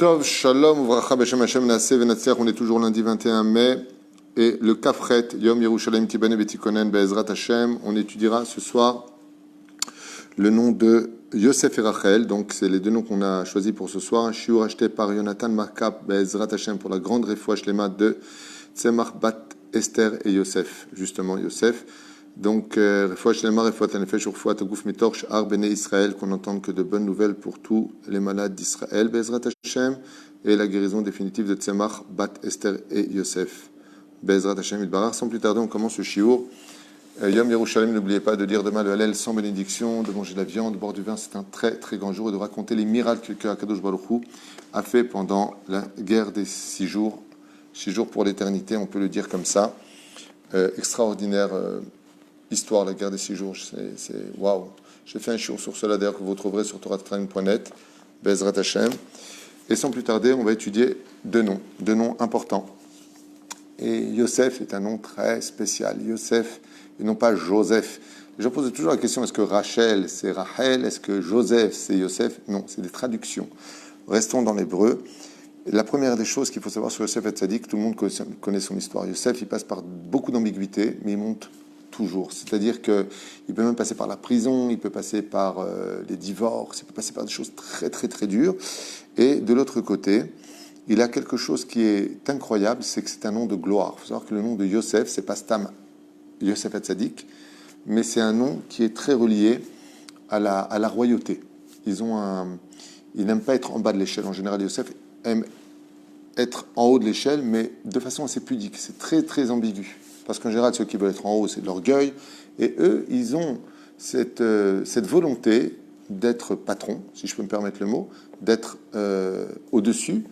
Tov, Shalom, Uvracha, Beshem Hashem, Naaseh, Venatzliach. On est toujours lundi 21 mai. Et le Kafret, Yom Yerushalayim Tibane Betikonen, Be'ezrat Hashem. On étudiera ce soir le nom de Yosef et Rachel. Donc, c'est les deux noms qu'on a choisis pour ce soir. Un shiur acheté par Yonatan Markab, Be'ezrat Hashem, pour la grande refoua shlema de Tzemach Bat Esther et Yosef. Justement, Yosef. Donc, refoua shlema, refoua tanefesh, refoua tagouf mitor, sh'ar bene Israël, qu'on n'entende que de bonnes nouvelles pour tous les malades d'Israël, Be'ezrat Hashem, et la guérison définitive de Tzemach Bat Esther et Yosef. Be'ezrat Hashem Yitbarach. Sans plus tarder, on commence le shiur. Yom Yerushalayim, n'oubliez pas de dire demain le Hallel sans bénédiction, de manger de la viande, de boire du vin. C'est un très très grand jour et de raconter les miracles que Akadosh Baruch Hu a fait pendant la guerre des 6 jours. 6 jours pour l'éternité, on peut le dire comme ça. Extraordinaire histoire, la guerre des 6 jours. C'est waouh. J'ai fait un shiur sur cela d'ailleurs que vous retrouverez sur torattrain.net. Be'ezrat Hashem. Et sans plus tarder, on va étudier deux noms importants. Et Yosef est un nom très spécial. Yosef, et non pas Joseph. Les gens posent toujours la question, est-ce que Rachel, c'est Rachel? Est-ce que Joseph, c'est Yosef? Non, c'est des traductions. Restons dans l'hébreu. La première des choses qu'il faut savoir sur Yosef Hatzadik, tout le monde connaît son histoire. Yosef, il passe par beaucoup d'ambiguïté, mais il monte toujours. C'est-à-dire qu'il peut même passer par la prison, il peut passer par les divorces, il peut passer par des choses très, très, très dures. Et de l'autre côté, il a quelque chose qui est incroyable, c'est que c'est un nom de gloire. Il faut savoir que le nom de Yosef, c'est pas Stam Yosef Hatzadik, mais c'est un nom qui est très relié à la royauté. Ils n'aiment pas être en bas de l'échelle. En général, Yosef aime être en haut de l'échelle, mais de façon assez pudique. C'est très, très ambigu. Parce qu'en général, ceux qui veulent être en haut, c'est de l'orgueil. Et eux, ils ont cette volonté d'être patron, si je peux me permettre le mot, d'être au-dessus,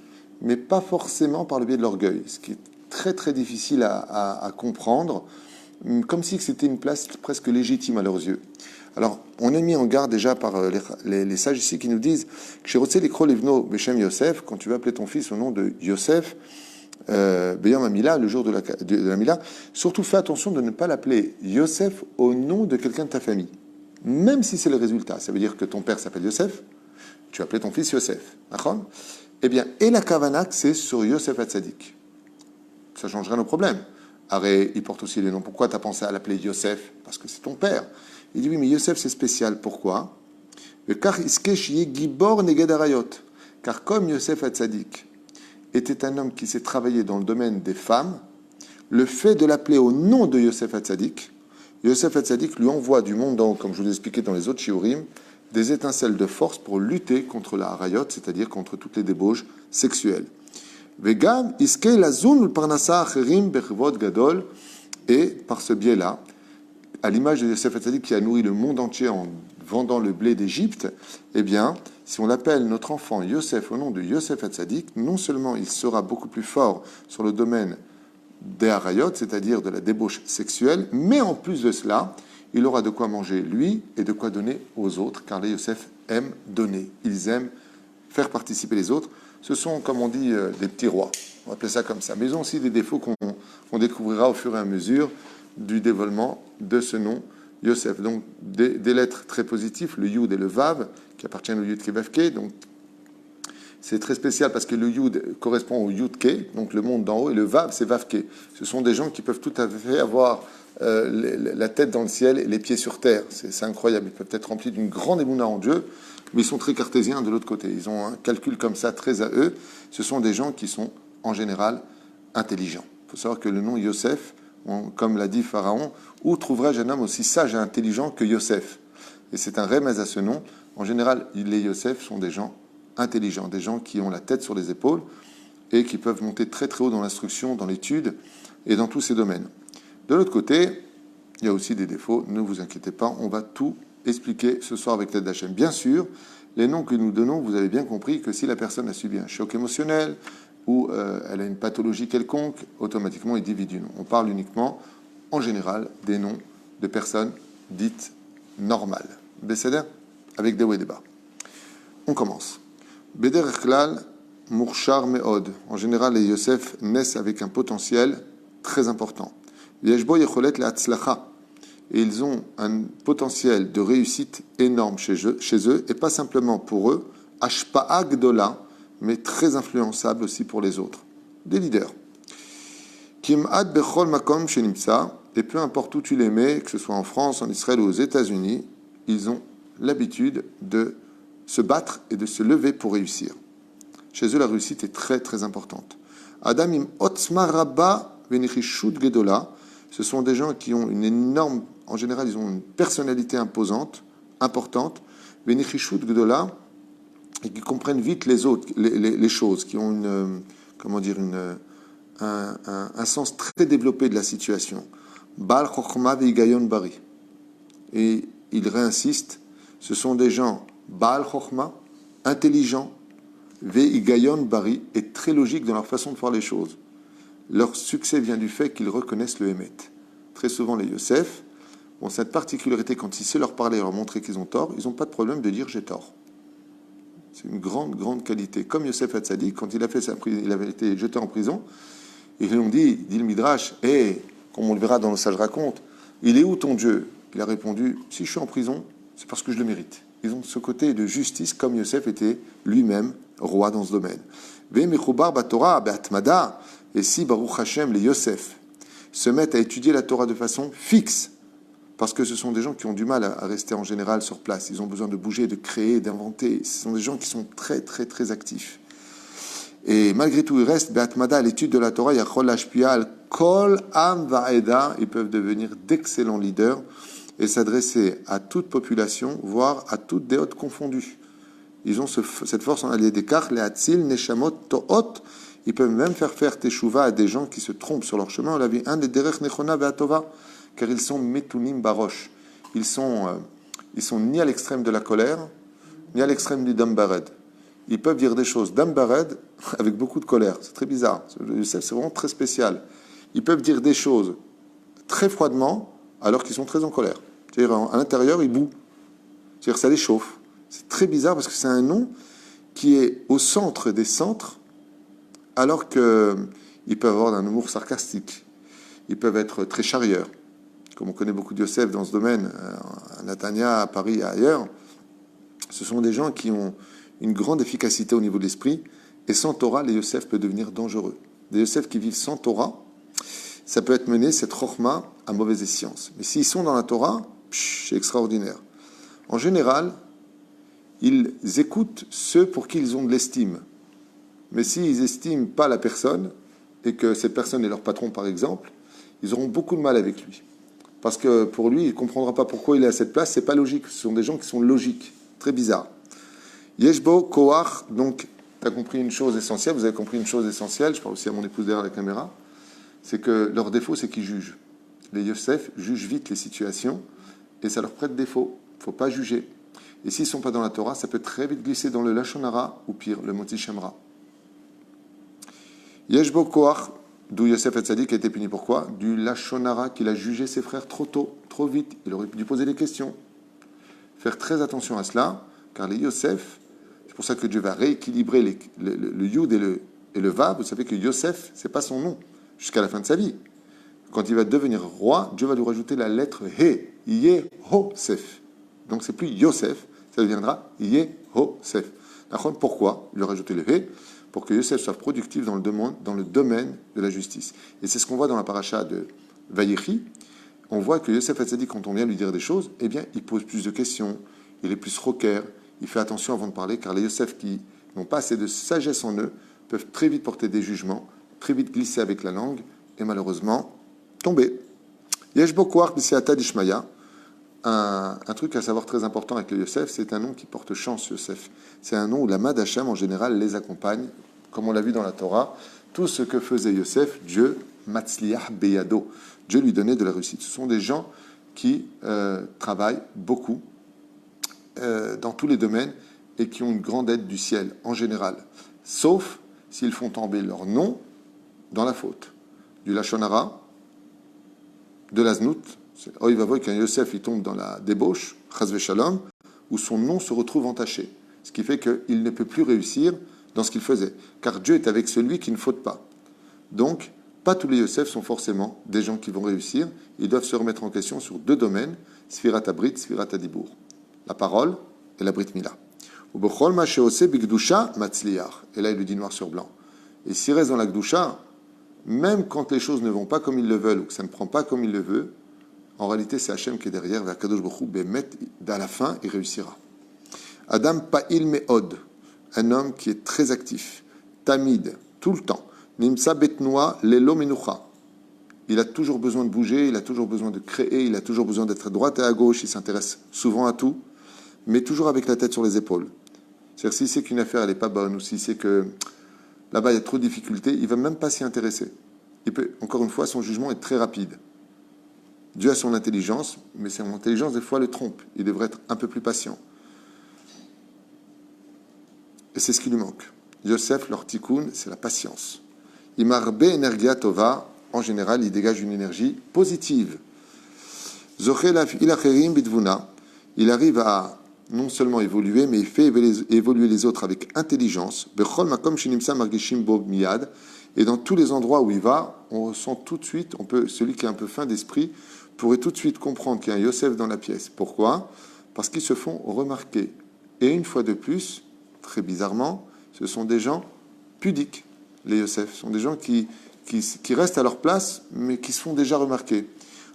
mais pas forcément par le biais de l'orgueil, ce qui est très très difficile à comprendre, comme si c'était une place presque légitime à leurs yeux. Alors, on est mis en garde déjà par les sages ici qui nous disent que chez Rotse Likro Livno Beshem Yosef, quand tu vas appeler ton fils au nom de Yosef, Beyam Amila, le jour de la Mila, surtout fais attention de ne pas l'appeler Yosef au nom de quelqu'un de ta famille, même si c'est le résultat. Ça veut dire que ton père s'appelle Yosef, tu as appelé ton fils Yosef. D'accord ? Eh bien, et la Kavanak, c'est sur Yosef Hatzadik. Ça changerait nos problèmes. Arrête, il porte aussi les noms. Pourquoi tu as pensé à l'appeler Yosef? Parce que c'est ton père. Il dit oui, mais Yosef c'est spécial. Pourquoi? Car comme Yosef Hatzadik était un homme qui s'est travaillé dans le domaine des femmes, le fait de l'appeler au nom de Yosef Hatzadik lui envoie du monde d'en haut, comme je vous l'ai expliqué dans les autres shiurim, des étincelles de force pour lutter contre la harayot, c'est-à-dire contre toutes les débauches sexuelles. Vegam iskei lazun parnasa acherim bechvod gadol, et par ce biais-là, à l'image de Yosef Hatzadik qui a nourri le monde entier en vendant le blé d'Égypte, eh bien, si on appelle notre enfant Yosef au nom de Yosef Hatzadik, non seulement il sera beaucoup plus fort sur le domaine des harayot, c'est-à-dire de la débauche sexuelle, mais en plus de cela, il aura de quoi manger lui et de quoi donner aux autres, car les Yosef aiment donner. Ils aiment faire participer les autres. Ce sont, comme on dit, des petits rois. On va appeler ça comme ça. Mais ils ont aussi des défauts qu'on découvrira au fur et à mesure du dévoilement de ce nom, Yosef. Donc, des lettres très positives, le Yud et le Vav, qui appartiennent au Yud Ke Vav Ke. Donc, c'est très spécial parce que le Yud correspond au Yud Ke, donc le monde d'en haut, et le Vav, c'est Vav Ke. Ce sont des gens qui peuvent tout à fait avoir la tête dans le ciel et les pieds sur terre. C'est incroyable. Ils peuvent être remplis d'une grande émouna en Dieu, mais ils sont très cartésiens de l'autre côté. Ils ont un calcul comme ça très à eux. Ce sont des gens qui sont en général intelligents. Il faut savoir que le nom Yosef, comme l'a dit Pharaon, où trouverais-je un homme aussi sage et intelligent que Yosef? Et c'est un remèze à ce nom. En général, les Yosef sont des gens intelligents, des gens qui ont la tête sur les épaules et qui peuvent monter très très haut dans l'instruction, dans l'étude et dans tous ces domaines. De l'autre côté, il y a aussi des défauts, ne vous inquiétez pas, on va tout expliquer ce soir avec l'aide d'Hachem. Bien sûr, les noms que nous donnons, vous avez bien compris que si la personne a subi un choc émotionnel ou elle a une pathologie quelconque, automatiquement il divise du nom. On parle uniquement, en général, des noms de personnes dites normales. Besséder, avec des hauts et des bas. On commence. Beder Klal, Murshar Meod. En général, les Yosef naissent avec un potentiel très important. Et ils ont un potentiel de réussite énorme chez eux, et pas simplement pour eux, Ashpa'a Gdola, mais très influençables aussi pour les autres. Des leaders. Kim'at bechol makom shenimtsa, et peu importe où tu les mets, que ce soit en France, en Israël ou aux États-Unis, ils ont l'habitude de se battre et de se lever pour réussir. Chez eux, la réussite est très très importante. Adam im otzma rabba venichishut gedola, ce sont des gens qui ont une énorme, en général, ils ont une personnalité imposante, importante, venichishut gedola, et qui comprennent vite les autres, les choses, qui ont un sens très développé de la situation. Bal chokhma veigayon bari. Et il réinsiste, ce sont des gens Baal chokhma, intelligents, veigayon bari, et très logiques dans leur façon de faire les choses. Leur succès vient du fait qu'ils reconnaissent le Hémet. Très souvent, les Yosef ont cette particularité, quand il sait leur parler et leur montrer qu'ils ont tort, ils n'ont pas de problème de dire j'ai tort. C'est une grande, grande qualité. Comme Yosef Hatzadik, quand il avait été jeté en prison, ils lui ont dit le Midrash, comme on le verra dans le Sage raconte, il est où ton Dieu? Il a répondu, si je suis en prison, c'est parce que je le mérite. Ils ont ce côté de justice, comme Yosef était lui-même roi dans ce domaine. Et si Baruch Hashem, les Yosef, se mettent à étudier la Torah de façon fixe, parce que ce sont des gens qui ont du mal à rester en général sur place. Ils ont besoin de bouger, de créer, d'inventer. Ce sont des gens qui sont très, très, très actifs. Et malgré tout, il reste, Be'atmada, à l'étude de la Torah, Yachol Hashpial, Kol Am Va'eda, ils peuvent devenir d'excellents leaders et s'adresser à toute population, voire à toutes déotes confondues. Ils ont cette force en allié d'écart, les Hatzil, Neshamot, To'ot, ils peuvent même faire teshuva à des gens qui se trompent sur leur chemin. On l'a vu, un des derech nechona ve'atova, car ils sont metunim barosh. Ils sont ni à l'extrême de la colère, ni à l'extrême du dambared. Ils peuvent dire des choses dambared avec beaucoup de colère. C'est très bizarre. C'est vraiment très spécial. Ils peuvent dire des choses très froidement alors qu'ils sont très en colère. C'est-à-dire, à l'intérieur, ils bouent. C'est-à-dire, ça les chauffe. C'est très bizarre parce que c'est un nom qui est au centre des centres, alors qu'ils peuvent avoir un humour sarcastique. Ils peuvent être très charrieurs. Comme on connaît beaucoup de Yosef dans ce domaine, à Netanya, à Paris, à ailleurs, ce sont des gens qui ont une grande efficacité au niveau de l'esprit, et sans Torah, les Yosef peuvent devenir dangereux. Des Yosef qui vivent sans Torah, ça peut être mené, cette chokhma, à mauvaise escience. Mais s'ils sont dans la Torah, c'est extraordinaire. En général, ils écoutent ceux pour qui ils ont de l'estime. Mais s'ils n'estiment pas la personne, et que cette personne est leur patron par exemple, ils auront beaucoup de mal avec lui. Parce que pour lui, il ne comprendra pas pourquoi il est à cette place, c'est pas logique. Ce sont des gens qui sont logiques. Très bizarre. Yeshbo, Koach, donc, tu as compris une chose essentielle, vous avez compris une chose essentielle, je parle aussi à mon épouse derrière la caméra, c'est que leur défaut, c'est qu'ils jugent. Les Yosef jugent vite les situations, et ça leur prête défaut. Il ne faut pas juger. Et s'ils ne sont pas dans la Torah, ça peut très vite glisser dans le Lashon Hara, ou pire, le Moti Shemra. Yeshbo Koach, d'où Yosef Hatzadik a été puni. Pourquoi? Du Lashon Hara qu'il a jugé ses frères trop tôt, trop vite. Il aurait dû poser des questions. Faire très attention à cela, car les Yosef, c'est pour ça que Dieu va rééquilibrer le Yud et le Vav. Vous savez que Yosef, c'est pas son nom, jusqu'à la fin de sa vie. Quand il va devenir roi, Dieu va lui rajouter la lettre He, Yehosef. Donc c'est plus Yosef, ça deviendra Yehosef. Pourquoi lui rajouter le He? Pour que Yosef soit productif dans le domaine de la justice. Et c'est ce qu'on voit dans la paracha de Vayechi. On voit que Yosef Hatzadik, quand on vient lui dire des choses, eh bien, il pose plus de questions, il est plus rocker, il fait attention avant de parler, car les Yosef qui n'ont pas assez de sagesse en eux peuvent très vite porter des jugements, très vite glisser avec la langue, et malheureusement, tomber. Yeshbo Koach B'Siata d'Ishmaya, un truc à savoir très important avec le Yosef, c'est un nom qui porte chance, Yosef. C'est un nom où la main d'Hachem, en général, les accompagne, comme on l'a vu dans la Torah. Tout ce que faisait Yosef, Dieu, Matzliach Beyado, Dieu lui donnait de la réussite. Ce sont des gens qui travaillent beaucoup dans tous les domaines et qui ont une grande aide du ciel, en général. Sauf s'ils font tomber leur nom dans la faute. Du Lashon Hara, de la Znout, il va voir qu'un Yosef il tombe dans la débauche, Chas Veshalom, où son nom se retrouve entaché. Ce qui fait qu'il ne peut plus réussir dans ce qu'il faisait. Car Dieu est avec celui qui ne faute pas. Donc, pas tous les Yosef sont forcément des gens qui vont réussir. Ils doivent se remettre en question sur deux domaines, Sfirat Abrit, Sfirat Adibour. La parole et la Brit Mila. Ou bechol ma sheose bigdusha matzliach. Et là, il lui dit noir sur blanc. Et s'il reste dans la gdusha, même quand les choses ne vont pas comme il le veut ou que ça ne prend pas comme il le veut, en réalité, c'est Hachem qui est derrière. Vers Kadosh Baruch Hu, Bemet, à la fin, il réussira. Adam Pa'il Me'od, un homme qui est très actif, tamid, tout le temps. Nimsa Betnoa Lelo Menucha. Il a toujours besoin de bouger, il a toujours besoin de créer, il a toujours besoin d'être à droite et à gauche, il s'intéresse souvent à tout, mais toujours avec la tête sur les épaules. C'est-à-dire, s'il sait qu'une affaire n'est pas bonne, ou s'il sait que là-bas il y a trop de difficultés, il ne va même pas s'y intéresser. Il peut, encore une fois, son jugement est très rapide. Dieu a son intelligence, mais son intelligence, des fois, le trompe. Il devrait être un peu plus patient. Et c'est ce qui lui manque. Yosef, leur tikkun, c'est la patience. Imarbe energia tova, en général, il dégage une énergie positive. Il arrive à non seulement évoluer, mais il fait évoluer les autres avec intelligence. Et dans tous les endroits où il va, on ressent tout de suite, celui qui est un peu fin d'esprit, pourrait tout de suite comprendre qu'il y a un Yosef dans la pièce. Pourquoi ? Parce qu'ils se font remarquer. Et une fois de plus, très bizarrement, ce sont des gens pudiques, les Yosef. Ce sont des gens qui restent à leur place, mais qui se font déjà remarquer.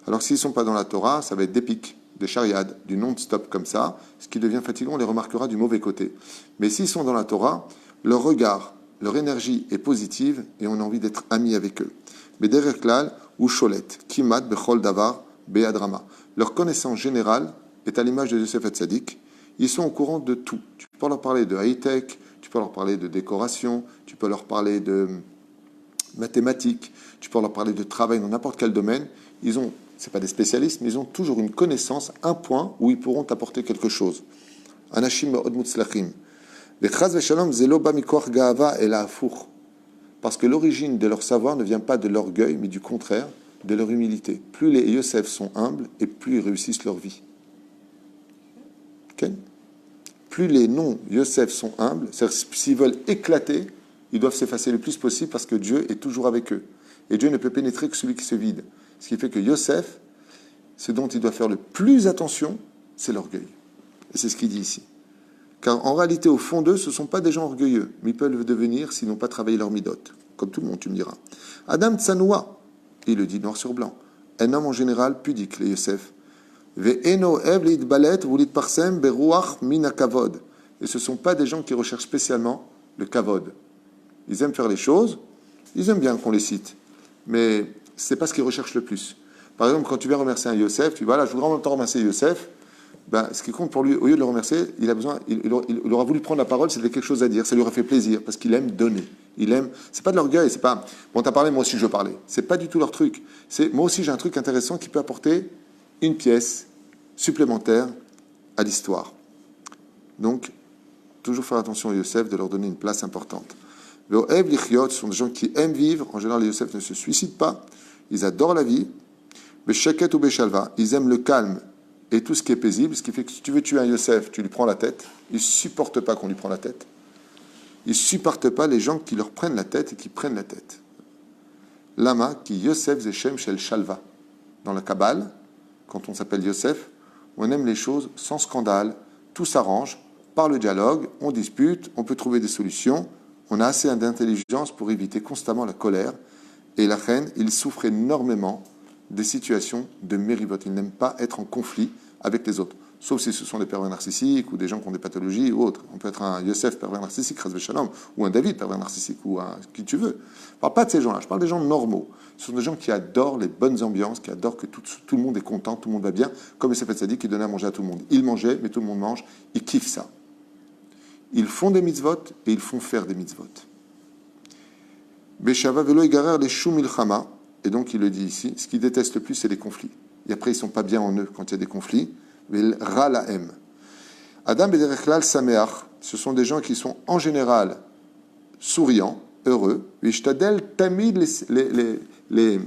Alors s'ils ne sont pas dans la Torah, ça va être des pics, des chariades, du non-stop comme ça. Ce qui devient fatigant, on les remarquera du mauvais côté. Mais s'ils sont dans la Torah, leur regard, leur énergie est positive et on a envie d'être amis avec eux. Mais derrière klal ou cholet, kimat bechol davar beadrama. Leur connaissance générale est à l'image de Yosef Hatzadik. Ils sont au courant de tout. Tu peux leur parler de high-tech, tu peux leur parler de décoration, tu peux leur parler de mathématiques, tu peux leur parler de travail dans n'importe quel domaine. Ils ont, c'est pas des spécialistes, mais ils ont toujours une connaissance, un point où ils pourront t'apporter quelque chose. Anashim ma'od mutzlachim. Vechaz v'shalom zelo ba mikoach ga'ava el ha'afuch. Parce que l'origine de leur savoir ne vient pas de l'orgueil, mais du contraire, de leur humilité. Plus les Yosef sont humbles, et plus ils réussissent leur vie. Okay? Plus les non-Yosef sont humbles, c'est-à-dire s'ils veulent éclater, ils doivent s'effacer le plus possible parce que Dieu est toujours avec eux. Et Dieu ne peut pénétrer que celui qui se vide. Ce qui fait que Yosef, ce dont il doit faire le plus attention, c'est l'orgueil. Et c'est ce qu'il dit ici. Car en réalité, au fond d'eux, ce ne sont pas des gens orgueilleux, mais ils peuvent le devenir s'ils n'ont pas travaillé leur midote. Comme tout le monde, tu me diras. Adam Tsanoua, il le dit noir sur blanc, un homme en général pudique, les Yosef. Et ce ne sont pas des gens qui recherchent spécialement le kavod. Ils aiment faire les choses, ils aiment bien qu'on les cite, mais ce n'est pas ce qu'ils recherchent le plus. Par exemple, quand tu viens remercier un Yosef, tu dis voilà, je voudrais en même temps remercier Yosef. Ben, ce qui compte pour lui, au lieu de le remercier, il aura voulu prendre la parole, c'était quelque chose à dire, ça lui aurait fait plaisir, parce qu'il aime donner. C'est pas de l'orgueil, c'est pas bon, t'as parlé, moi aussi je veux parler. C'est pas du tout leur truc. C'est moi aussi j'ai un truc intéressant qui peut apporter une pièce supplémentaire à l'histoire. Donc, toujours faire attention aux Yosef, de leur donner une place importante. Les Ohev Lichiot sont des gens qui aiment vivre. En général, les Yosef ne se suicident pas. Ils adorent la vie. Beshaket ou Beshalva, ils aiment le calme et tout ce qui est paisible. Ce qui fait que si tu veux tuer un Yosef, tu lui prends la tête. Ils ne supportent pas qu'on lui prenne la tête. Ils ne supportent pas les gens qui leur prennent la tête et qui prennent la tête. Lama, qui Yosef Zechem Shel Shalva. Dans la Kabbale, quand on s'appelle Yosef, on aime les choses sans scandale. Tout s'arrange. Par le dialogue, on dispute, on peut trouver des solutions. On a assez d'intelligence pour éviter constamment la colère. Et la reine, il souffre énormément des situations de mérivote. Il n'aime pas être en conflit avec les autres. Sauf si ce sont des pervers narcissiques ou des gens qui ont des pathologies ou autres. On peut être un Yosef pervers narcissique, Chas v'Shalom, ou un David pervers narcissique, ou un qui tu veux. Je ne parle pas de ces gens-là, je parle des gens normaux. Ce sont des gens qui adorent les bonnes ambiances, qui adorent que tout le monde est content, tout le monde va bien, comme Yosef Hatzadik qui donnait à manger à tout le monde. Il mangeait, mais tout le monde mange, ils kiffent ça. Ils font des mitzvot et ils font faire des mitzvot. Beshava velo igarer les shum ilchama, et donc il le dit ici, ce qu'ils détestent le plus, c'est les conflits. Et après, ils ne sont pas bien en eux quand il y a des conflits. Vel ra lahem. Adam bederechlal sameach, ce sont des gens qui sont en général souriants, heureux. Vishtadel tamid les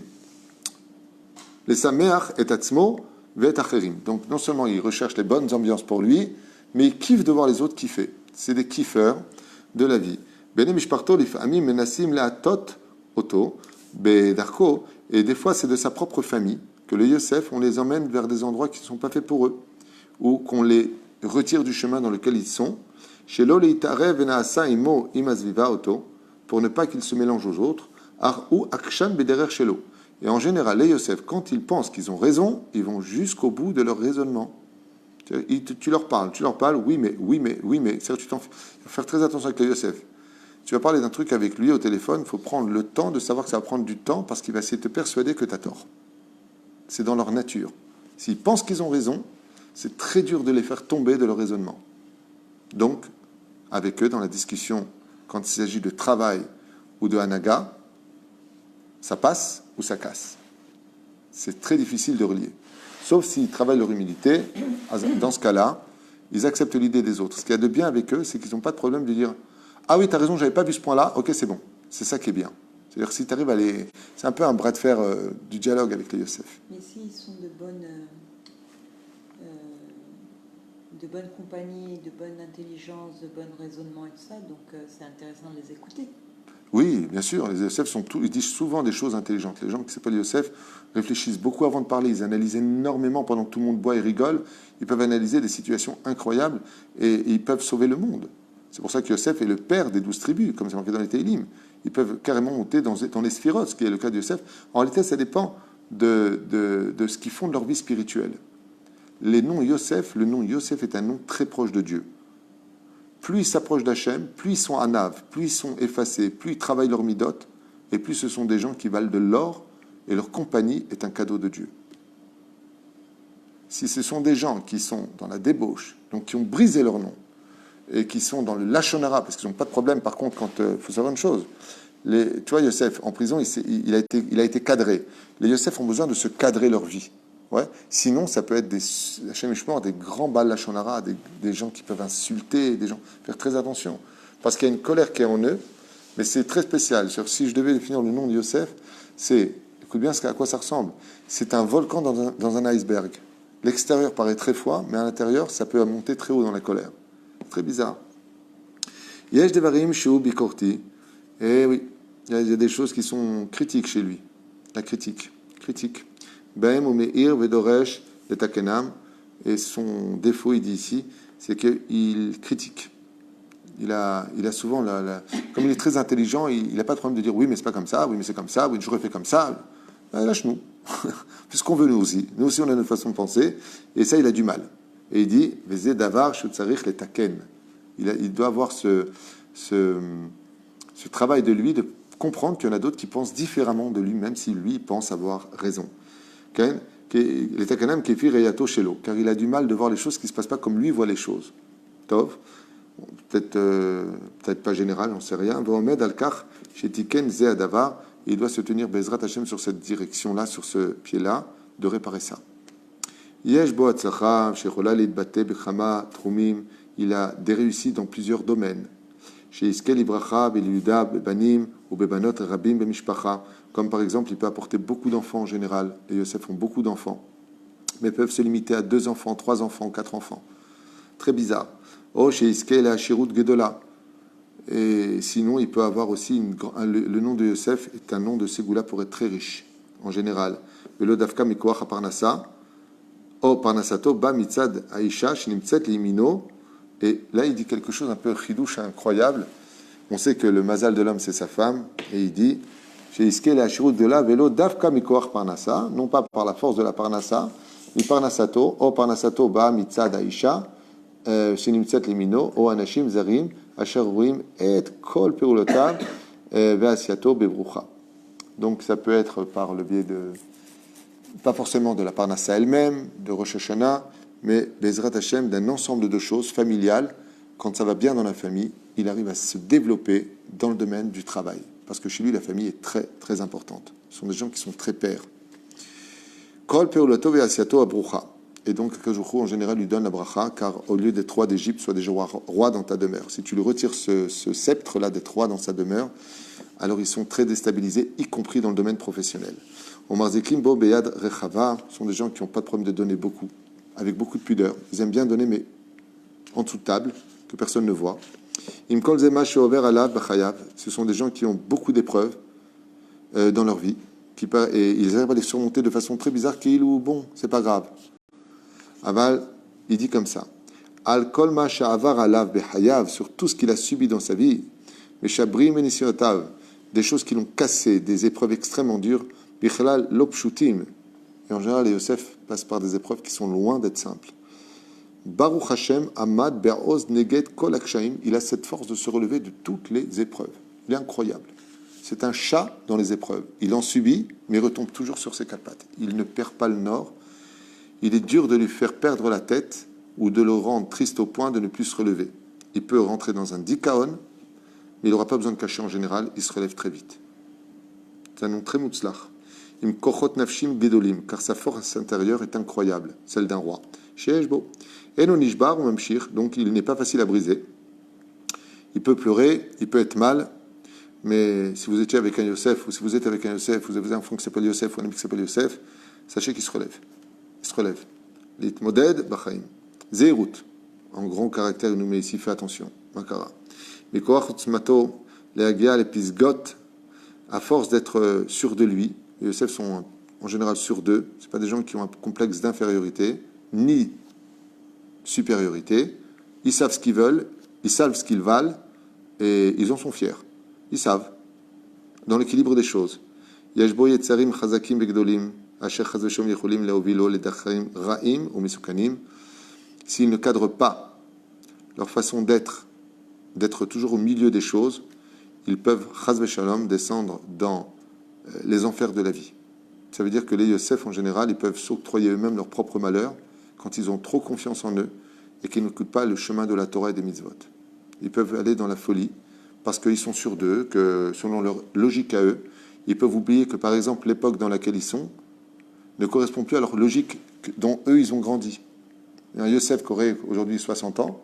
sameach et atzmo vet acherim. Donc non seulement il recherche les bonnes ambiances pour lui, mais il kiffe de voir les autres kiffer. C'est des kiffeurs de la vie. Bene mishparto lifamim menasim leatot oto bedarko, et des fois c'est de sa propre famille que les Yosef, on les emmène vers des endroits qui ne sont pas faits pour eux, ou qu'on les retire du chemin dans lequel ils sont, Shelo leitarev venaasa imo imazviva oto, pour ne pas qu'il se mélange aux autres, ou akshan bederer shelo. Et en général, les Yosef, quand ils pensent qu'ils ont raison, ils vont jusqu'au bout de leur raisonnement. Tu leur parles, oui, mais, oui, mais, oui, mais. C'est-à-dire, il faut faire très attention avec les Yosef. Tu vas parler d'un truc avec lui au téléphone, il faut prendre le temps de savoir que ça va prendre du temps parce qu'il va essayer de te persuader que tu as tort. C'est dans leur nature. S'ils pensent qu'ils ont raison, c'est très dur de les faire tomber de leur raisonnement. Donc, avec eux, dans la discussion, quand il s'agit de travail ou de hanaga, ça passe ou ça casse. C'est très difficile de relier. Sauf s'ils travaillent leur humilité, dans ce cas-là, ils acceptent l'idée des autres. Ce qu'il y a de bien avec eux, c'est qu'ils n'ont pas de problème de dire « Ah oui, tu as raison, je n'avais pas vu ce point-là, ok, c'est bon. » C'est ça qui est bien. C'est-à-dire si tu arrives à les... C'est un peu un bras de fer du dialogue avec les Yosef. Mais s'ils sont de bonne compagnie, de bonne intelligence, de bon raisonnement et tout ça, donc c'est intéressant de les écouter. Oui, bien sûr, les Yosef ils disent souvent des choses intelligentes. Les gens qui s'appellent Yosef réfléchissent beaucoup avant de parler, ils analysent énormément pendant que tout le monde boit et rigole, ils peuvent analyser des situations incroyables et ils peuvent sauver le monde. C'est pour ça que Yosef est le père des 12 tribus, comme c'est marqué dans les Télim. Ils peuvent carrément monter dans les sphirotes, ce qui est le cas de Yosef. En réalité, ça dépend de ce qu'ils font de leur vie spirituelle. Le nom Yosef est un nom très proche de Dieu. Plus ils s'approchent d'Hachem, plus ils sont anav, plus ils sont effacés, plus ils travaillent leur midot, et plus ce sont des gens qui valent de l'or, et leur compagnie est un cadeau de Dieu. Si ce sont des gens qui sont dans la débauche, donc qui ont brisé leur nom, et qui sont dans le lachonara, parce qu'ils n'ont pas de problème, par contre, quand il faut savoir une chose, tu vois, Yosef, en prison, il a été cadré. Les Yosef ont besoin de se cadrer leur vie. Ouais. Sinon, ça peut être des grands balles lachonara, des gens qui peuvent insulter, des gens. Faire très attention. Parce qu'il y a une colère qui est en eux, mais c'est très spécial. Si je devais définir le nom de Yosef, c'est, écoute bien à quoi ça ressemble. C'est un volcan dans un iceberg. L'extérieur paraît très froid, mais à l'intérieur, ça peut monter très haut dans la colère. Très bizarre. Yesh devarim shu bikorti. Eh oui, il y a des choses qui sont critiques chez lui. La critique. Baem ou meir vedoresh de takenam. Et son défaut, il dit ici, c'est qu'il critique. Il a souvent, comme il est très intelligent, il n'a pas de problème de dire oui, mais c'est pas comme ça, oui, mais c'est comme ça, oui, j'aurais fait comme ça. Lâche-nous. Puisqu'on veut nous aussi. Nous aussi, on a notre façon de penser. Et ça, il a du mal. Et il dit, Vezé davar shutzarich le taken. Il doit avoir ce travail de lui, de comprendre qu'il y en a d'autres qui pensent différemment de lui, même si lui pense avoir raison. Les takanam kefir reyato shelo, car il a du mal de voir les choses qui ne se passent pas comme lui voit les choses. Tov, peut-être pas général, on ne sait rien. Vomed al-kach shetiken ze adavar. Il doit se tenir Bezrat Hashem sur cette direction-là, sur ce pied-là, de réparer ça. Yesh bo atzlacha shechola litbate bechama trumim. Il a des réussites dans plusieurs domaines. Chez Iskel Ibracha, Beliuda, Bebanim, ou Bebanot, Rabim, Bemishpacha. Comme par exemple, il peut apporter beaucoup d'enfants en général. Les Yosef ont beaucoup d'enfants. Mais peuvent se limiter à 2 enfants, 3 enfants, 4 enfants. Très bizarre. Oh, chez Iskel, Hashirut Gedola. Et sinon, il peut avoir aussi le nom de Yosef est un nom de Ségoula pour être très riche, en général. Velo Dafka Mikoach Parnasa. Oh, Parnasato, Ba Mitzad Aisha, Shnimtzet Limino. Et là, il dit quelque chose un peu chidouche, incroyable. On sait que le mazal de l'homme, c'est sa femme. Et il dit, chez Iske, la shirut de la vélo, davka mikoach parnasa, non pas par la force de la parnasa, mais parnasato, o parnasato ba mitzad aisha, shenimtzat limino, o anashim zarim, asher ruim et kol perulotav, veasiato bebrucha. Donc, ça peut être par le biais de, pas forcément de la parnasa elle-même, de Rosh Hashanah, mais Bezrat Hashem, d'un ensemble de choses familiales, quand ça va bien dans la famille, il arrive à se développer dans le domaine du travail. Parce que chez lui, la famille est très, très importante. Ce sont des gens qui sont très pairs. Kol peulato ve'asiato abrucha. Et donc, Kajoukhu, en général, lui donne la bracha, car au lieu d'être roi d'Égypte, soit déjà roi dans ta demeure. Si tu lui retires ce sceptre-là d'être roi dans sa demeure, alors ils sont très déstabilisés, y compris dans le domaine professionnel. Omar Zeklim, Bo, Beyad, Rechava, sont des gens qui n'ont pas de problème de donner beaucoup, avec beaucoup de pudeur. Ils aiment bien donner, mais en dessous de table, que personne ne voit. Imkol Zema Sheover Alav Bachayav, ce sont des gens qui ont beaucoup d'épreuves dans leur vie, et ils arrivent à les surmonter de façon très bizarre, qu'il ou bon, c'est pas grave. Aval, il dit comme ça. Al kol ma sha'avar alav behayav, sur tout ce qu'il a subi dans sa vie. Meshabrim enisiotav, des choses qui l'ont cassé, des épreuves extrêmement dures. Bichlal lopshutim. Et en général, Yosef passe par des épreuves qui sont loin d'être simples. Baruch Hashem, Amad, Be'oz, Neged, Kol Akshaim, il a cette force de se relever de toutes les épreuves. Il est incroyable. C'est un chat dans les épreuves. Il en subit, mais retombe toujours sur ses quatre pattes. Il ne perd pas le nord. Il est dur de lui faire perdre la tête ou de le rendre triste au point de ne plus se relever. Il peut rentrer dans un dikaon, mais il n'aura pas besoin de cacher en général, il se relève très vite. C'est un nom très mutzlach. Im kochot nafshim gedolim, car sa force intérieure est incroyable, celle d'un roi. Sheeshbo. Eno nishbar ou mamshir, donc il n'est pas facile à briser. Il peut pleurer, il peut être mal, mais si vous étiez avec un Yosef, ou si vous êtes avec un Yosef, vous avez un enfant qui s'appelle Yosef, ou un ami qui s'appelle Yosef, sachez qu'il se relève. Il se relève. L'itmoded bachaim. Zeirut. En grand caractère, il nous met ici, fais attention. Makara. Mikoach utzmato, leagia, les pisgot, à force d'être sûr de lui, les Yosef sont en général sûrs d'eux, ce pas des gens qui ont un complexe d'infériorité, ni supériorité, ils savent ce qu'ils veulent, ils savent ce qu'ils valent, et ils en sont fiers. Ils savent, dans l'équilibre des choses. Yashbo yetzarim chazakim begdolim, asher chazveshom yecholim leovilo ledachrim ra'im ou misukanim. S'ils ne cadrent pas leur façon d'être toujours au milieu des choses, ils peuvent chazveshalom descendre dans les enfers de la vie. Ça veut dire que les Yosef, en général, ils peuvent s'octroyer eux-mêmes leur propre malheur quand ils ont trop confiance en eux et qu'ils n'occupent pas le chemin de la Torah et des mitzvot. Ils peuvent aller dans la folie parce qu'ils sont sûrs d'eux, que selon leur logique à eux, ils peuvent oublier que, par exemple, l'époque dans laquelle ils sont ne correspond plus à leur logique dont eux, ils ont grandi. Un Yosef qui aurait aujourd'hui 60 ans,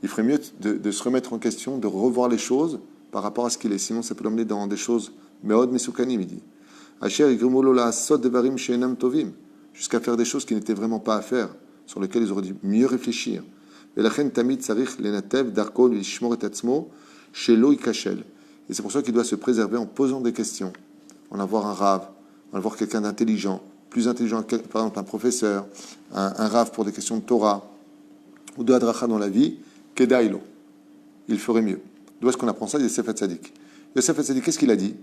il ferait mieux de se remettre en question, de revoir les choses par rapport à ce qu'il est. Sinon, ça peut l'emmener dans des choses meod mesukanim, il dit. Asher igrimolo la sod devarim she'enam tovim, jusqu'à faire des choses qui n'étaient vraiment pas à faire, sur lesquelles ils auraient dû mieux réfléchir. Et c'est pour ça qu'il doit se préserver en posant des questions, en avoir un rave, en avoir quelqu'un d'intelligent, plus intelligent que, par exemple, un professeur, un rave pour des questions de Torah, ou de Hadracha dans la vie, Kedaïlo. Il ferait mieux. D'où est-ce qu'on apprend ça? Yosef Hatzadik. Yosef Hatzadik, qu'est-ce qu'il a dit?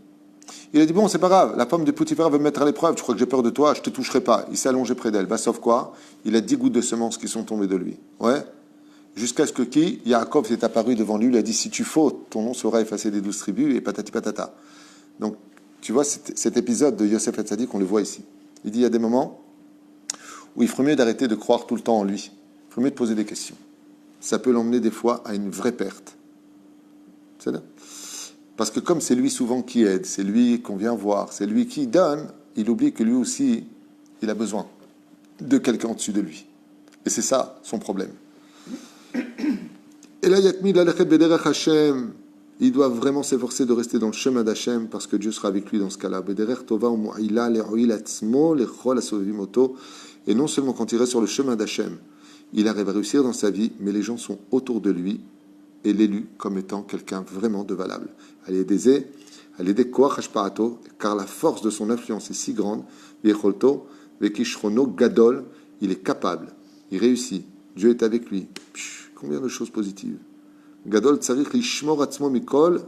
Il a dit, bon, c'est pas grave, la femme de Potiphar veut me mettre à l'épreuve, je crois que j'ai peur de toi, je te toucherai pas. Il s'est allongé près d'elle. Bah, sauf quoi? Il a 10 gouttes de semences qui sont tombées de lui. Ouais. Jusqu'à ce que qui? Yaakov s'est apparu devant lui, il a dit, si tu fautes, ton nom sera effacé des 12 tribus, et patati patata. Donc, tu vois, cet épisode de Yosef Hatzadik, on le voit ici. Il dit, il y a des moments où il ferait mieux d'arrêter de croire tout le temps en lui. Il ferait mieux de poser des questions. Ça peut l'emmener des fois à une vraie perte. C'est là. Parce que comme c'est lui souvent qui aide, c'est lui qu'on vient voir, c'est lui qui donne, il oublie que lui aussi, il a besoin de quelqu'un au-dessus de lui. Et c'est ça son problème. Et là, Yatmid Alechet Bederech Hashem, il doit vraiment s'efforcer de rester dans le chemin d'Hashem parce que Dieu sera avec lui dans ce cas-là. Bederech Tova Umu'ila Le'oil Atzmo Lechol Asovimoto. Et non seulement quand il reste sur le chemin d'Hashem, il arrive à réussir dans sa vie, mais les gens sont autour de lui et l'élu comme étant quelqu'un vraiment de valable. Allez Koach Hashpa'ato, car la force de son influence est si grande, Vecholto, Vekishrono Gadol, il est capable, il réussit, Dieu est avec lui. Combien de choses positives. Gadol Tsarich Lishmor Atzmo Mikol,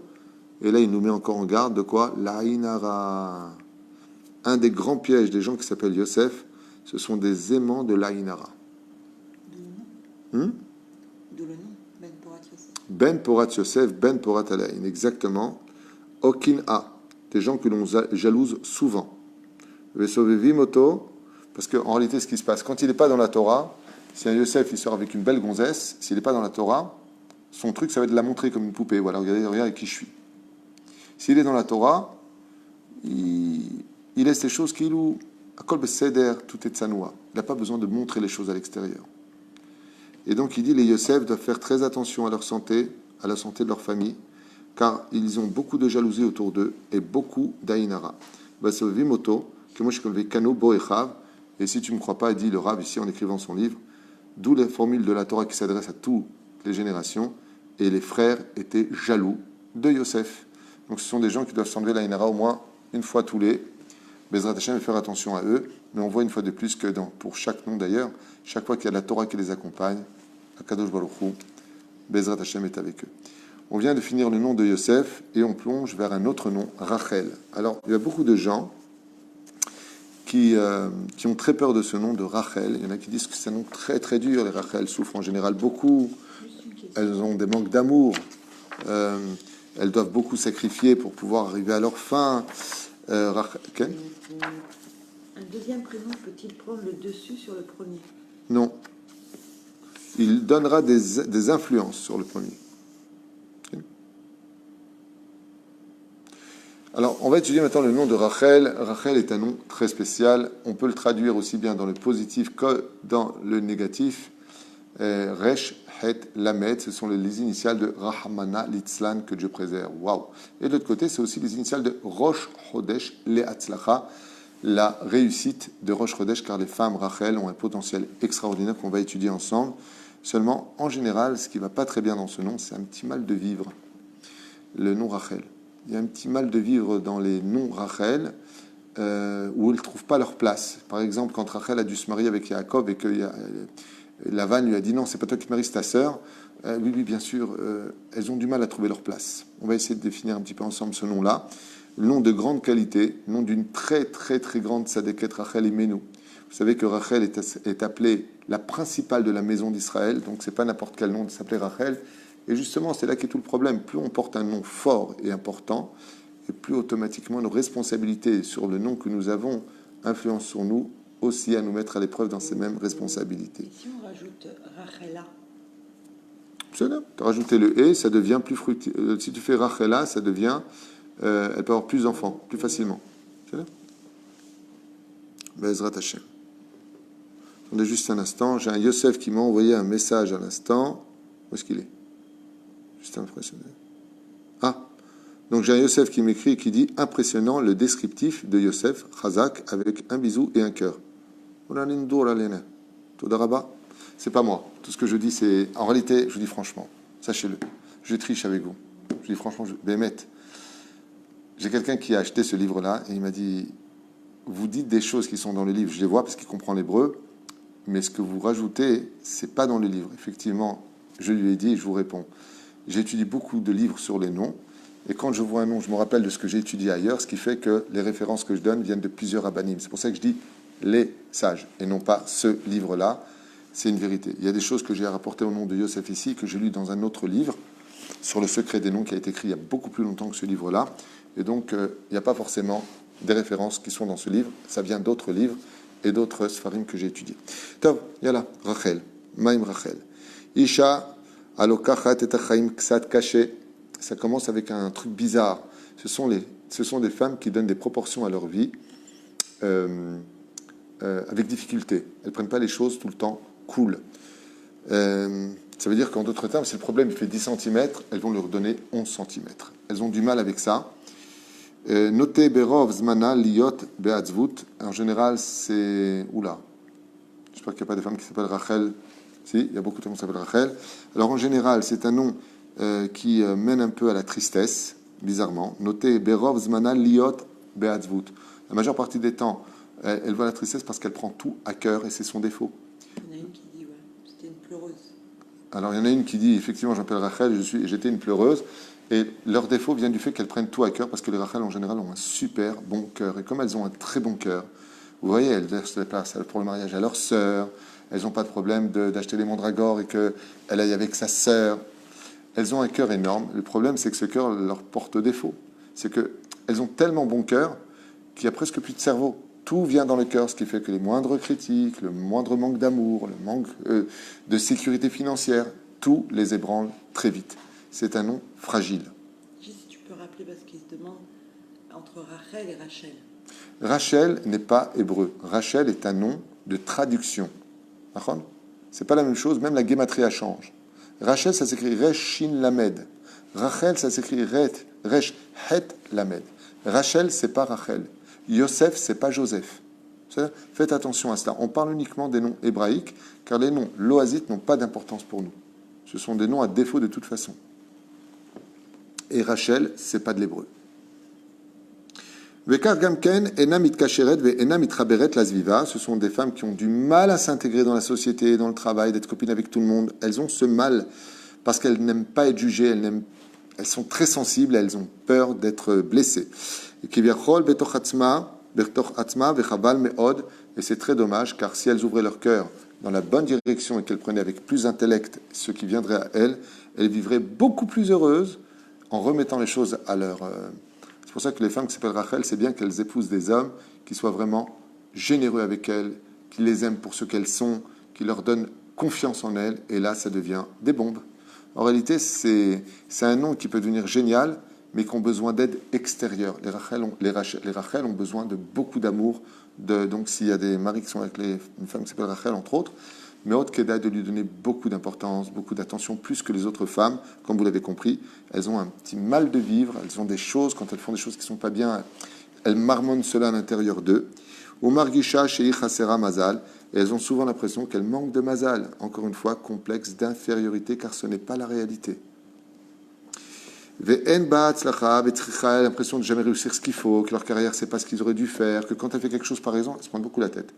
et là il nous met encore en garde de quoi? L'Aïnara. Un des grands pièges des gens qui s'appellent Yosef, ce sont des aimants de l'Aïnara. D'où le nom, Ben Porat Yosef. Ben Porat Yosef, Ben Porat Alaïn, exactement. Okin A, des gens que l'on jalouse souvent. Vesovevi Moto, parce qu'en réalité, ce qui se passe, quand il n'est pas dans la Torah, si un Yosef il sort avec une belle gonzesse, s'il n'est pas dans la Torah, son truc, ça va être de la montrer comme une poupée. Voilà, regardez avec qui je suis. S'il est dans la Torah, il laisse les choses qu'il ou à Kol Beseder, tout est tsanoua. Il n'a pas besoin de montrer les choses à l'extérieur. Et donc il dit les Yosef doivent faire très attention à leur santé, à la santé de leur famille, car ils ont beaucoup de jalousie autour d'eux et beaucoup d'Aïnara. Vimoto, que moi je connais Kano Boechav, et si tu ne me crois pas, dit le Rav ici en écrivant son livre, d'où la formule de la Torah qui s'adresse à toutes les générations, et les frères étaient jaloux de Yosef. Donc ce sont des gens qui doivent s'enlever l'Aïnara au moins une fois tous les. Bezrat Hashem, faire attention à eux, mais on voit une fois de plus que pour chaque nom d'ailleurs, chaque fois qu'il y a la Torah qui les accompagne, Akadosh Baruch Hu, Bezrat Hashem est avec eux. On vient de finir le nom de Yosef et on plonge vers un autre nom, Rachel. Alors, il y a beaucoup de gens qui ont très peur de ce nom de Rachel. Il y en a qui disent que c'est un nom très très dur. Les Rachel souffrent en général beaucoup. Elles ont des manques d'amour. Elles doivent beaucoup sacrifier pour pouvoir arriver à leur fin. Ken ? Un deuxième prénom peut-il prendre le dessus sur le premier? Non. Il donnera des influences sur le premier. Alors, on va étudier maintenant le nom de Rachel. Rachel est un nom très spécial. On peut le traduire aussi bien dans le positif que dans le négatif. Resh, Het, Lamed, ce sont les initiales de Rahmana Litzlan, que Dieu préserve. Waouh! Et de l'autre côté, c'est aussi les initiales de Rosh Chodesh Le'atzlacha, la réussite de Rosh Chodesh, car les femmes Rachel ont un potentiel extraordinaire qu'on va étudier ensemble. Seulement, en général, ce qui ne va pas très bien dans ce nom, c'est un petit mal de vivre. Le nom Rachel. Il y a un petit mal de vivre dans les noms Rachel où elles ne trouvent pas leur place. Par exemple, quand Rachel a dû se marier avec Yaakov et que Lavan lui a dit non, c'est pas toi qui maries, c'est ta sœur. Oui, bien sûr, elles ont du mal à trouver leur place. On va essayer de définir un petit peu ensemble ce nom-là. Le nom de grande qualité, nom d'une très très très grande Sadeket Rachel Imenu. Vous savez que Rachel est appelée la principale de la maison d'Israël, donc c'est pas n'importe quel nom de s'appeler Rachel. Et justement, c'est là qu'est tout le problème. Plus on porte un nom fort et important, et plus automatiquement nos responsabilités sur le nom que nous avons influencent sur nous, aussi à nous mettre à l'épreuve dans ces mêmes responsabilités. Et si on rajoute Rachela? C'est là. Tu as rajouté le « et », ça devient plus fructueux. Si tu fais Rachela, ça devient... elle peut avoir plus d'enfants, plus facilement. C'est là. Bezrat Hashem. Attendez juste un instant. J'ai un Yosef qui m'a envoyé un message à l'instant. Où est-ce qu'il est? Juste impressionnant. Ah, donc j'ai un Yosef qui m'écrit et qui dit « Impressionnant le descriptif de Yosef, Chazak, avec un bisou et un cœur. » C'est pas moi. Tout ce que je dis, c'est... En réalité, je vous dis franchement, sachez-le, je triche avec vous. Je dis franchement, Bémet. J'ai quelqu'un qui a acheté ce livre-là et il m'a dit « Vous dites des choses qui sont dans le livre, je les vois parce qu'il comprend l'hébreu, mais ce que vous rajoutez, c'est pas dans le livre. » Effectivement, je lui ai dit et je vous réponds. J'étudie beaucoup de livres sur les noms, et quand je vois un nom, je me rappelle de ce que j'ai étudié ailleurs, ce qui fait que les références que je donne viennent de plusieurs rabbanim. C'est pour ça que je dis les sages, et non pas ce livre-là. C'est une vérité. Il y a des choses que j'ai rapportées au nom de Yosef ici, que j'ai lu dans un autre livre, sur le secret des noms, qui a été écrit il y a beaucoup plus longtemps que ce livre-là. Et donc, il n'y a pas forcément des références qui sont dans ce livre. Ça vient d'autres livres et d'autres sfarim que j'ai étudiés. Tov, yalla, Rachel, Maïm Rachel. Isha, Alokachat et Achaim Ksat Kaché. Ça commence avec un truc bizarre. Ce sont des femmes qui donnent des proportions à leur vie avec difficulté. Elles ne prennent pas les choses tout le temps cool. Ça veut dire qu'en d'autres termes, si le problème fait 10 cm, elles vont leur donner 11 cm. Elles ont du mal avec ça. Notez Berov Zmana Liot Beatzvut. En général, c'est... Oula. J'espère qu'il n'y a pas de femmes qui s'appellent Rachel. Si, il y a beaucoup de femmes qui s'appellent Rachel. Alors en général, c'est un nom qui mène un peu à la tristesse, bizarrement. Notez Berov Zmana Liot Beatzvut. La majeure partie des temps, elle voit la tristesse parce qu'elle prend tout à cœur et c'est son défaut. Il y en a une qui dit, ouais, c'était une pleureuse. Alors il y en a une qui dit, effectivement, je m'appelle Rachel, j'étais une pleureuse. Et leur défaut vient du fait qu'elles prennent tout à cœur parce que les Rachel en général ont un super bon cœur. Et comme elles ont un très bon cœur, vous voyez, elles laissent la place pour le mariage à leur sœur. Elles n'ont pas de problème d'acheter des mandragores et qu'elle aille avec sa sœur. Elles ont un cœur énorme. Le problème, c'est que ce cœur leur porte défaut. C'est qu'elles ont tellement bon cœur qu'il n'y a presque plus de cerveau. Tout vient dans le cœur, ce qui fait que les moindres critiques, le moindre manque d'amour, le manque de sécurité financière, tout les ébranle très vite. C'est un nom fragile. Juste si tu peux rappeler, parce qu'ils se demandent entre Rachel et Rachel. Rachel n'est pas hébreu. Rachel est un nom de traduction. C'est pas la même chose, même la gématria change. Rachel, ça s'écrit Resh Shin Lamed. Rachel, ça s'écrit Resh Het Lamed. Rachel, c'est pas Rachel. Yosef, c'est pas Joseph. Faites attention à cela. On parle uniquement des noms hébraïques, car les noms loasites n'ont pas d'importance pour nous. Ce sont des noms à défaut de toute façon. Et Rachel, c'est pas de l'hébreu. Vekar gamken enam itkasheret ve enam itraberet lasviva. Ce sont des femmes qui ont du mal à s'intégrer dans la société, dans le travail, d'être copines avec tout le monde. Elles ont ce mal parce qu'elles n'aiment pas être jugées, elles sont très sensibles, elles ont peur d'être blessées. Et c'est très dommage, car si elles ouvraient leur cœur dans la bonne direction et qu'elles prenaient avec plus d'intellect ce qui viendrait à elles, elles vivraient beaucoup plus heureuses en remettant les choses à leur... C'est pour ça que les femmes qui s'appellent Rachel, c'est bien qu'elles épousent des hommes qui soient vraiment généreux avec elles, qui les aiment pour ce qu'elles sont, qui leur donnent confiance en elles, et là, ça devient des bombes. En réalité, c'est un nom qui peut devenir génial, mais qui ont besoin d'aide extérieure. Les Rachel ont besoin de beaucoup d'amour. Donc, s'il y a des maris qui sont avec une femme qui s'appelle Rachel, entre autres, mais autre qu'Eda de lui donner beaucoup d'importance, beaucoup d'attention, plus que les autres femmes, comme vous l'avez compris. Elles ont un petit mal de vivre, elles ont des choses, quand elles font des choses qui ne sont pas bien, elles marmonnent cela à l'intérieur d'eux. Ou Margisha, Sheikh Hasera Mazal, et elles ont souvent l'impression qu'elles manquent de Mazal, encore une fois, complexe d'infériorité, car ce n'est pas la réalité. L'impression de jamais réussir ce qu'il faut, que leur carrière, c'est pas ce qu'ils auraient dû faire, que quand elle fait quelque chose par exemple, elles se prennent beaucoup la tête.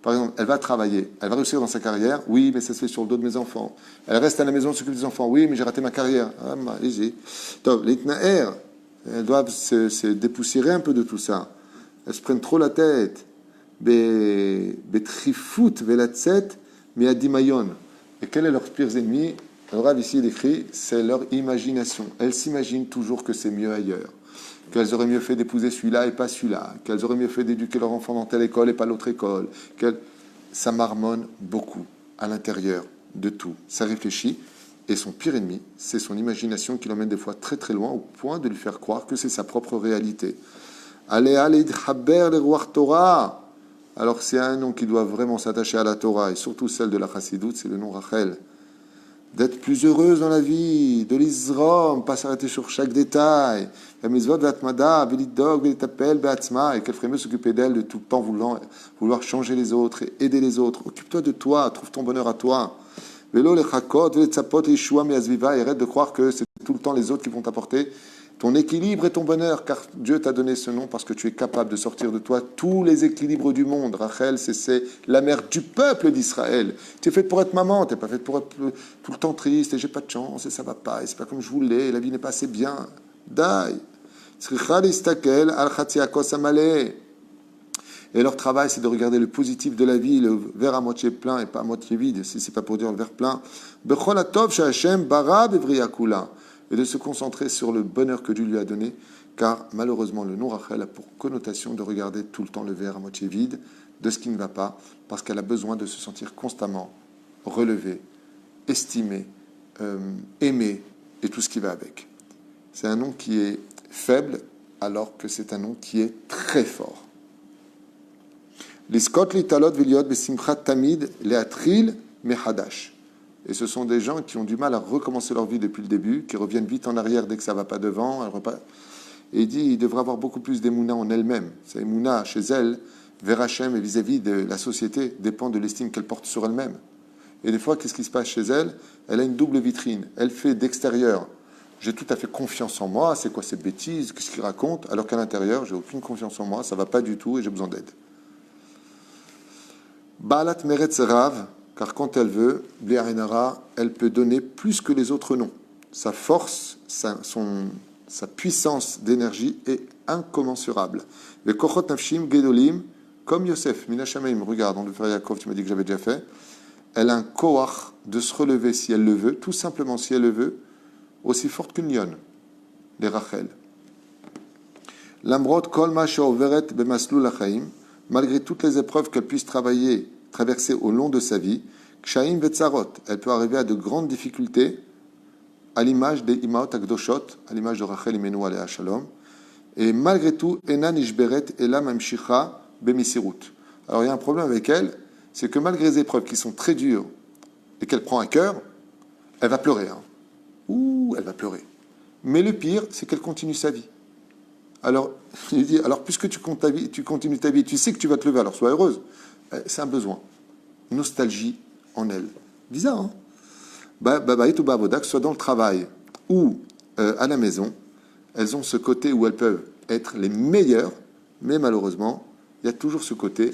Par exemple, elle va travailler, elle va réussir dans sa carrière, oui, mais ça se fait sur le dos de mes enfants. Elle reste à la maison, s'occupe des enfants, oui, mais j'ai raté ma carrière. Ah, léger. Les Tnaer, elles doivent se dépoussiérer un peu de tout ça. Elles se prennent trop la tête. Betrifut velatzet miadimayon. Et quel est leur pire ennemi? Le Rav ici il écrit, c'est leur imagination. Elles s'imaginent toujours que c'est mieux ailleurs, qu'elles auraient mieux fait d'épouser celui-là et pas celui-là, qu'elles auraient mieux fait d'éduquer leur enfant dans telle école et pas l'autre école. Ça marmonne beaucoup à l'intérieur de tout. Ça réfléchit, et son pire ennemi, c'est son imagination qui l'emmène des fois très très loin, au point de lui faire croire que c'est sa propre réalité. Allez, idhaber le roi Torah. Alors c'est un nom qui doit vraiment s'attacher à la Torah, et surtout celle de la Chassidoute, c'est le nom Rachel. D'être plus heureuse dans la vie, de l'Isrom, pas s'arrêter sur chaque détail. La mitzvot v'atmada, v'lidog, v'litapel, v'atzma, et qu'elle ferait mieux s'occuper d'elle de tout le temps vouloir changer les autres et aider les autres. Occupe-toi de toi, trouve ton bonheur à toi. Vélo les chakot, v'litzapot, yeshua miazviva, et arrête de croire que c'est tout le temps les autres qui vont t'apporter ton équilibre et ton bonheur, car Dieu t'a donné ce nom parce que tu es capable de sortir de toi tous les équilibres du monde. Rachel, c'est la mère du peuple d'Israël. Tu es faite pour être maman, tu n'es pas faite pour être tout le temps triste, et j'ai pas de chance, et ça va pas, et c'est pas comme je voulais, et la vie n'est pas assez bien. Dai. Et leur travail, c'est de regarder le positif de la vie, le verre à moitié plein et pas à moitié vide, si c'est pas pour dire le verre plein. Et de se concentrer sur le bonheur que Dieu lui a donné, car malheureusement le nom Rachel a pour connotation de regarder tout le temps le verre à moitié vide, de ce qui ne va pas, parce qu'elle a besoin de se sentir constamment relevée, estimée, aimée, et tout ce qui va avec. C'est un nom qui est faible, alors que c'est un nom qui est très fort. Liskot litalot viliot besimchat tamid leatril mehadash. Et ce sont des gens qui ont du mal à recommencer leur vie depuis le début, qui reviennent vite en arrière dès que ça ne va pas devant. Et il dit qu'il devrait avoir beaucoup plus d'émouna en elle-même. Cette émouna, chez elle, vers Hachem et vis-à-vis de la société, dépend de l'estime qu'elle porte sur elle-même. Et des fois, qu'est-ce qui se passe chez elle? Elle a une double vitrine. Elle fait d'extérieur, j'ai tout à fait confiance en moi, c'est quoi ces bêtises, qu'est-ce qu'il raconte? Alors qu'à l'intérieur, j'ai aucune confiance en moi, ça ne va pas du tout et j'ai besoin d'aide. Baalat meretz rav, car quand elle veut, Bliarinara, elle peut donner plus que les autres noms. Sa force, sa puissance d'énergie est incommensurable. Les kochot nafshim gedolim, comme Yosef, Minashameim, regarde, on le fait Yaakov, tu m'as dit que j'avais déjà fait. Elle a un koach de se relever si elle le veut, tout simplement si elle le veut, aussi forte qu'une lionne, les Rachel. Lamrot kol ma she'overet b'maslul hachaim, malgré toutes les épreuves qu'elle puisse traverser au long de sa vie, Kshaim vetzarot, elle peut arriver à de grandes difficultés, à l'image des Imaot Akdoshot, à l'image de Rachel Imenu Alea Shalom, et malgré tout, Ena Nishberet Ela Mamshicha Bemisirut. Alors il y a un problème avec elle, c'est que malgré les épreuves qui sont très dures et qu'elle prend à cœur, elle va pleurer. Elle va pleurer. Mais le pire, c'est qu'elle continue sa vie. Alors, il dit, puisque tu continues ta vie, tu sais que tu vas te lever, alors sois heureuse. C'est un besoin. Nostalgie en elle. Bizarre, hein? Babaït ou Baboda, que ce soit dans le travail ou à la maison, elles ont ce côté où elles peuvent être les meilleures Mais malheureusement, il y a toujours ce côté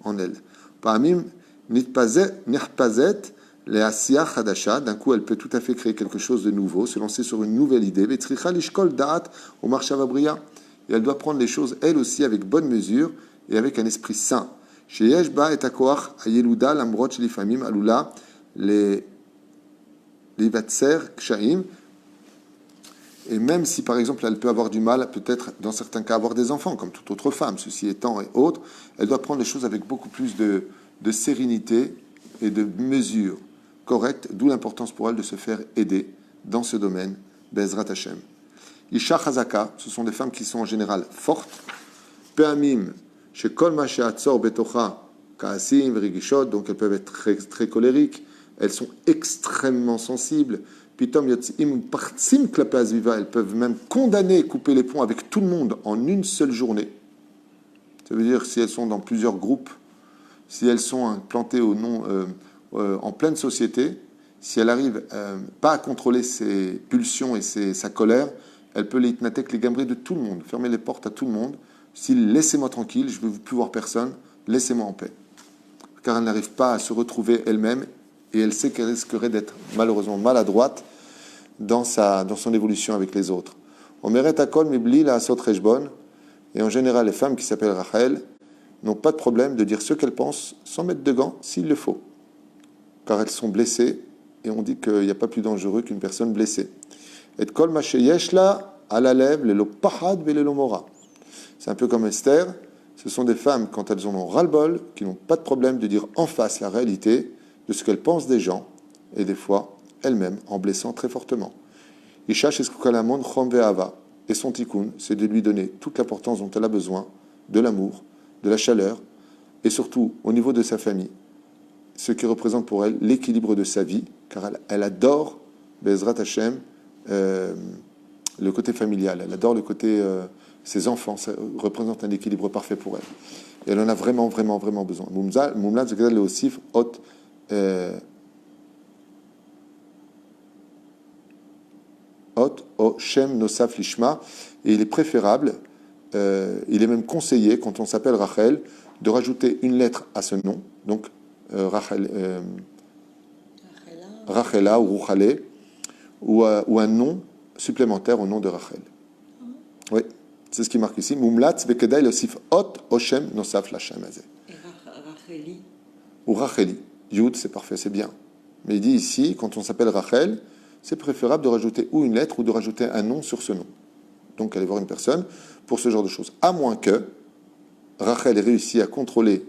en elle. Parmim nirpazet le asiya chadasha. D'un coup, elle peut tout à fait créer quelque chose de nouveau, se lancer sur une nouvelle idée. Vetricha lishkol da'at ou marshava bria. Et elle doit prendre les choses, elle aussi, avec bonne mesure et avec un esprit sain. Sheyesh ba et akoach ayeluda lamrot shelifamim alula les vatser kshaim. Et même si, par exemple, elle peut avoir du mal, peut-être, dans certains cas, avoir des enfants, comme toute autre femme, ceci étant et autres, elle doit prendre les choses avec beaucoup plus de sérénité et de mesure correcte, d'où l'importance pour elle de se faire aider dans ce domaine, Bezrat Hashem. Isha Chazaka, ce sont des femmes qui sont en général fortes. Pe'amim, shekol ma she'atzor betocha ka'asim v'rigishot, donc elles peuvent être très, très colériques, elles sont extrêmement sensibles. Pitom yotzim partzim klape azviva, elles peuvent même condamner et couper les ponts avec tout le monde en une seule journée. Ça veut dire si elles sont dans plusieurs groupes, si elles sont implantées au nom, en pleine société, si elle arrive pas à contrôler ses pulsions et sa colère, elle peut les les gambrer de tout le monde, fermer les portes à tout le monde. Si laissez-moi tranquille, je ne veux plus voir personne, laissez-moi en paix. Car elle n'arrive pas à se retrouver elle-même et elle sait qu'elle risquerait d'être malheureusement maladroite dans son évolution avec les autres. On mérite à kol mibli la asot rejbon, et en général les femmes qui s'appellent Rachel n'ont pas de problème de dire ce qu'elles pensent sans mettre de gants s'il le faut, car elles sont blessées et on dit qu'il n'y a pas plus dangereux qu'une personne blessée. Et kol macheyesh la ala lev le pahad ve le mora. C'est un peu comme Esther. Ce sont des femmes, quand elles en ont ras-le-bol, qui n'ont pas de problème de dire en face la réalité de ce qu'elles pensent des gens, et des fois, elles-mêmes, en blessant très fortement. Isha Sheskukalamon Chom Ve'ava, et son tikkun, c'est de lui donner toute l'importance dont elle a besoin, de l'amour, de la chaleur, et surtout, au niveau de sa famille, ce qui représente pour elle l'équilibre de sa vie, car elle adore, Bezrat Hashem, le côté familial, elle adore le côté... ses enfants, ça représente un équilibre parfait pour elle. Et elle en a vraiment, vraiment, vraiment besoin. Mumla, c'est le osif, hot, o shem nosaf lishma, et il est préférable, il est même conseillé, quand on s'appelle Rachel, de rajouter une lettre à ce nom, donc Rachela ou Ruchale, ou un nom supplémentaire au nom de Rachel. Oui. C'est ce qui marque ici. Mumlatz vekedai losif ot oshem nosaf lachem azeh. Et Racheli. Ou Racheli. Yud, c'est parfait, c'est bien. Mais il dit ici, quand on s'appelle Rachel, c'est préférable de rajouter ou une lettre ou de rajouter un nom sur ce nom. Donc, aller voir une personne pour ce genre de choses. À moins que Rachel ait réussi à contrôler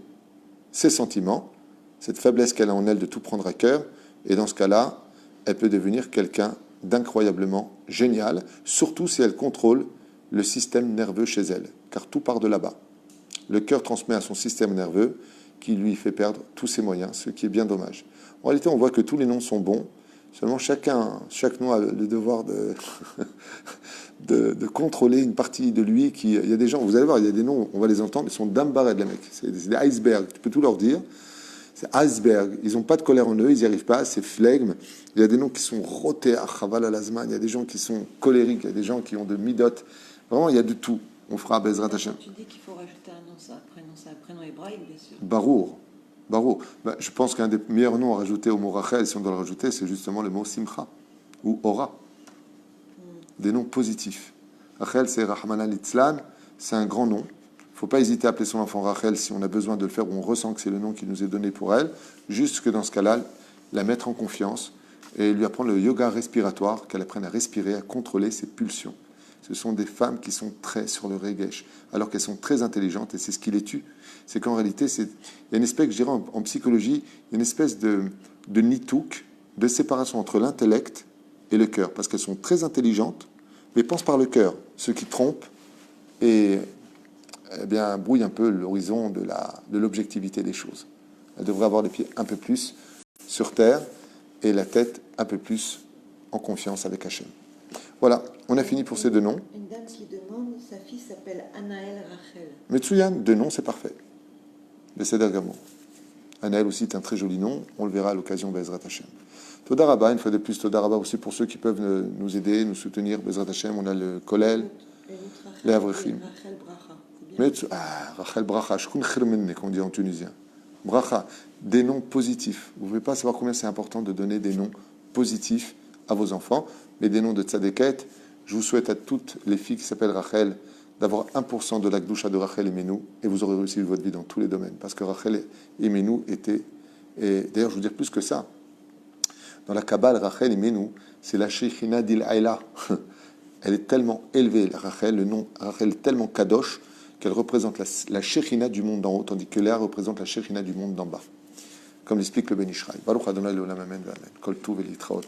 ses sentiments, cette faiblesse qu'elle a en elle de tout prendre à cœur, et dans ce cas-là, elle peut devenir quelqu'un d'incroyablement génial, surtout si elle contrôle le système nerveux chez elle, car tout part de là-bas. Le cœur transmet à son système nerveux qui lui fait perdre tous ses moyens, ce qui est bien dommage. En réalité, on voit que tous les noms sont bons, seulement chaque nom a le devoir de contrôler une partie de lui. Il y a des gens, vous allez voir, il y a des noms, on va les entendre, ils sont dambarés, les mecs, c'est des icebergs, tu peux tout leur dire. C'est iceberg, ils n'ont pas de colère en eux, ils n'y arrivent pas, c'est flegme. Il y a des noms qui sont rotés à Chaval al-Azman, il y a des gens qui sont colériques, il y a des gens qui ont de midot. Vraiment, il y a de tout. On fera Bezrat Hashem. Tu dis qu'il faut rajouter un nom, c'est un prénom hébraïque, bien sûr. Barour. Ben, je pense qu'un des meilleurs noms à rajouter au mot Rachel, si on doit le rajouter, c'est justement le mot Simcha ou Ora. Des noms positifs. Rachel, c'est Rahmana Litzlan, c'est un grand nom. Il ne faut pas hésiter à appeler son enfant Rachel si on a besoin de le faire ou on ressent que c'est le nom qui nous est donné pour elle. Juste que dans ce cas-là, la mettre en confiance et lui apprendre le yoga respiratoire, qu'elle apprenne à respirer, à contrôler ses pulsions. Ce sont des femmes qui sont très sur le regesh, alors qu'elles sont très intelligentes, et c'est ce qui les tue. C'est qu'en réalité, il y a une espèce, je dirais en psychologie, une espèce de nitouk, de séparation entre l'intellect et le cœur, parce qu'elles sont très intelligentes, mais pensent par le cœur, ce qui trompe et brouille un peu l'horizon de l'objectivité des choses. Elles devraient avoir les pieds un peu plus sur terre et la tête un peu plus en confiance avec Hachem. Voilà, on a fini pour ces deux noms. Une dame qui demande, sa fille s'appelle Anaël Rachel. Metsuyan, deux noms, c'est parfait. Le Seder Gamour. Anaël aussi est un très joli nom, on le verra à l'occasion Bezrat Hashem. Toda Rabba, une fois de plus, Toda Rabba aussi pour ceux qui peuvent nous aider, nous soutenir. Bezrat Hashem, on a le Kolel, les Avrechim. Rachel Bracha. Rachel Bracha, Shkun Khirmenne, qu'on dit en tunisien. Bracha, des noms positifs. Vous ne pouvez pas savoir combien c'est important de donner des noms positifs à vos enfants, mais des noms de tzadéket. Je vous souhaite à toutes les filles qui s'appellent Rachel d'avoir 1% de la gdoucha de Rachel Imenu, et vous aurez réussi votre vie dans tous les domaines. Parce que Rachel Imenu était, et d'ailleurs je vous dire plus que ça, dans la Kabbale, Rachel Imenu, c'est la Shechina d'Il Aïla. Elle est tellement élevée, Rachel, le nom Rachel est tellement kadosh, qu'elle représente la Shechina du monde d'en haut, tandis que Léa représente la Shechina du monde d'en bas. Comme l'explique le Ben Ishraï. Baruch Adonai Leolam Amen Ve'Amen. Kol Tuv Elitraot.